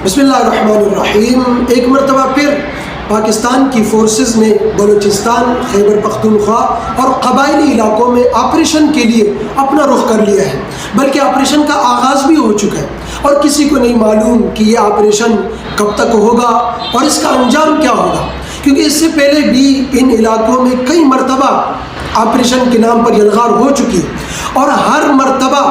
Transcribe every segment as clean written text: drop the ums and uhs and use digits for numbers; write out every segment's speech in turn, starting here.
بسم اللہ الرحمن الرحیم۔ ایک مرتبہ پھر پاکستان کی فورسز نے بلوچستان، خیبر پختونخوا اور قبائلی علاقوں میں آپریشن کے لیے اپنا رخ کر لیا ہے، بلکہ آپریشن کا آغاز بھی ہو چکا ہے اور کسی کو نہیں معلوم کہ یہ آپریشن کب تک ہوگا اور اس کا انجام کیا ہوگا، کیونکہ اس سے پہلے بھی ان علاقوں میں کئی مرتبہ آپریشن کے نام پر یلغار ہو چکی ہے اور ہر مرتبہ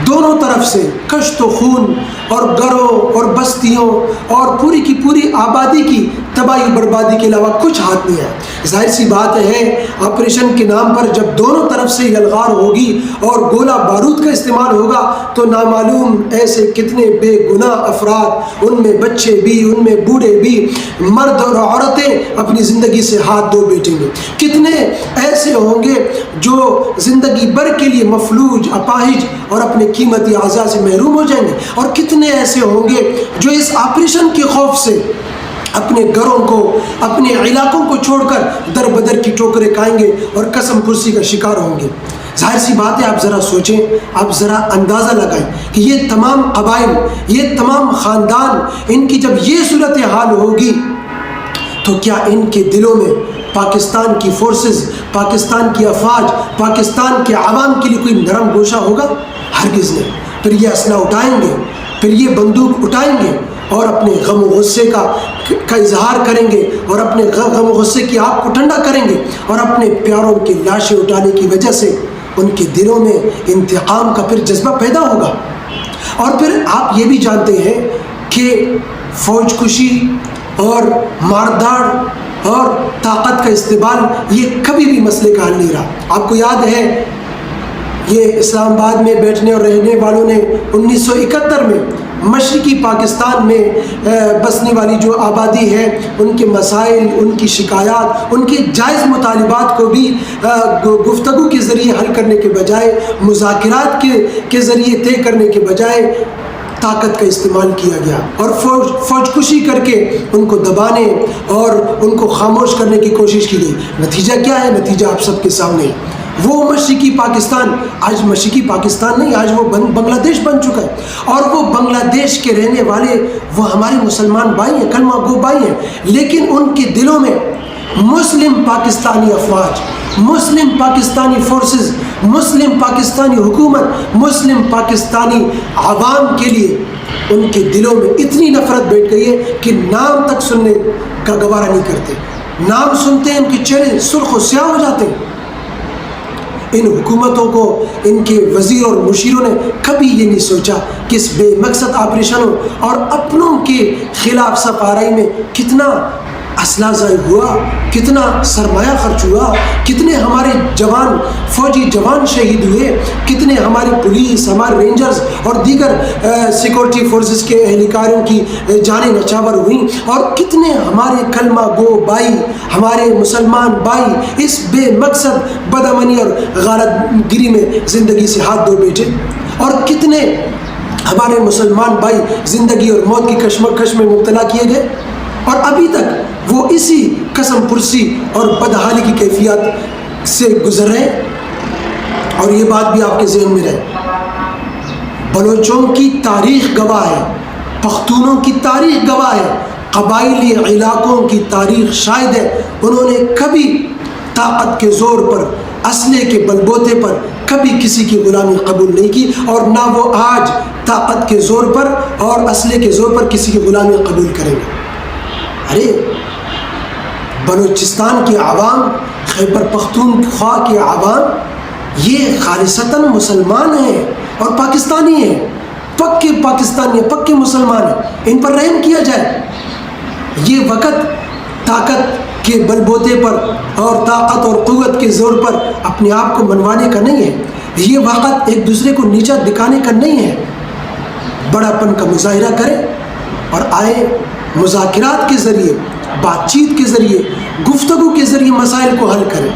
دونوں طرف سے کشت و خون اور گھروں اور بستیوں اور پوری کی پوری آبادی کی تباہی و بربادی کے علاوہ کچھ ہاتھ نہیں ہے۔ ظاہر سی بات ہے آپریشن کے نام پر جب دونوں طرف سے یلغار ہوگی اور گولہ بارود کا استعمال ہوگا تو نامعلوم ایسے کتنے بے گناہ افراد، ان میں بچے بھی، ان میں بوڑھے بھی، مرد اور عورتیں اپنی زندگی سے ہاتھ دھو بیٹھیں گے۔ کتنے ایسے ہوں گے جو زندگی بھر کے لیے مفلوج، اپاہج اور اپنے قیمتی اعضاء سے محروم ہو جائیں گے، اور کتنے ایسے ہوں گے جو اس آپریشن کے خوف سے اپنے گھروں کو، اپنے علاقوں کو چھوڑ کر در بدر کی ٹھوکریں کھائیں گے اور قسم پرسی کا شکار ہوں گے۔ ظاہر سی بات ہے، آپ ذرا سوچیں، آپ ذرا اندازہ لگائیں کہ یہ تمام قبائل، یہ تمام خاندان، ان کی جب یہ صورتحال ہوگی تو کیا ان کے دلوں میں پاکستان کی فورسز، پاکستان کی افواج، پاکستان کے عوام کے لیے کوئی نرم گوشہ ہوگا؟ ہرگز نہیں۔ پھر یہ اسلحہ اٹھائیں گے، پھر یہ بندوق اٹھائیں گے اور اپنے غم و غصے کا اظہار کریں گے اور اپنے غم و غصے کی آگ کو ٹھنڈا کریں گے، اور اپنے پیاروں کی لاشیں اٹھانے کی وجہ سے ان کے دلوں میں انتقام کا پھر جذبہ پیدا ہوگا۔ اور پھر آپ یہ بھی جانتے ہیں کہ فوج کشی اور مارداڑ اور طاقت کا استعمال یہ کبھی بھی مسئلے کا حل نہیں رہا۔ آپ کو یاد ہے یہ اسلام آباد میں بیٹھنے اور رہنے والوں نے 1971 میں مشرقی پاکستان میں بسنے والی جو آبادی ہے، ان کے مسائل، ان کی شکایات، ان کے جائز مطالبات کو بھی گفتگو کے ذریعے حل کرنے کے بجائے، مذاکرات کے ذریعے طے کرنے کے بجائے طاقت کا استعمال کیا گیا اور فوج کشی کر کے ان کو دبانے اور ان کو خاموش کرنے کی کوشش کی گئی۔ نتیجہ کیا ہے؟ نتیجہ آپ سب کے سامنے ہے۔ وہ مشرقی پاکستان آج مشرقی پاکستان نہیں، آج وہ بنگلہ دیش بن چکا ہے، اور وہ بنگلہ دیش کے رہنے والے وہ ہمارے مسلمان بھائی ہیں، کلمہ گو بھائی ہیں، لیکن ان کے دلوں میں مسلم پاکستانی افواج، مسلم پاکستانی فورسز، مسلم پاکستانی حکومت، مسلم پاکستانی عوام کے لیے ان کے دلوں میں اتنی نفرت بیٹھ گئی ہے کہ نام تک سننے کا گوارہ نہیں کرتے۔ نام سنتے ہیں ان کے چہرے سرخ و سیاہ ہو جاتے ہیں۔ ان حکومتوں کو، ان کے وزیر اور مشیروں نے کبھی یہ نہیں سوچا کہ اس بے مقصد آپریشنوں اور اپنوں کے خلاف صف آرائی میں کتنا اسلحہ ضائع ہوا، کتنا سرمایہ خرچ ہوا، کتنے ہمارے جوان، فوجی جوان شہید ہوئے، کتنے ہماری پولیس، ہمارے رینجرز اور دیگر سیکورٹی فورسز کے اہلکاروں کی جانیں نچھاور ہوئیں، اور کتنے ہمارے کلمہ گو بھائی، ہمارے مسلمان بھائی اس بے مقصد بدامنی اور غارت گری میں زندگی سے ہاتھ دھو بیٹھے، اور کتنے ہمارے مسلمان بھائی زندگی اور موت کی کشمکش میں مبتلا کیے گئے، اور ابھی تک وہ اسی قسم پرسی اور بدحالی کی کیفیت سے گزر رہے ہیں۔ اور یہ بات بھی آپ کے ذہن میں رہے، بلوچوں کی تاریخ گواہ ہے، پختونوں کی تاریخ گواہ ہے، قبائلی علاقوں کی تاریخ شاہد ہے، انہوں نے کبھی طاقت کے زور پر، اسلحے کے بل بوتے پر کبھی کسی کی غلامی قبول نہیں کی، اور نہ وہ آج طاقت کے زور پر اور اسلحے کے زور پر کسی کی غلامی قبول کریں گے۔ ارے بلوچستان کے عوام، خیبر پختونخوا کے عوام یہ خالصتاً مسلمان ہیں اور پاکستانی ہیں، پکے پاکستانی ہیں، پکے مسلمان ہیں، ان پر رحم کیا جائے۔ یہ وقت طاقت کے بل بوتے پر اور طاقت اور قوت کے زور پر اپنے آپ کو منوانے کا نہیں ہے، یہ وقت ایک دوسرے کو نیچا دکھانے کا نہیں ہے۔ بڑا پن کا مظاہرہ کریں اور آئے مذاکرات کے ذریعے، بات چیت کے ذریعے، گفتگو کے ذریعے مسائل کو حل کریں۔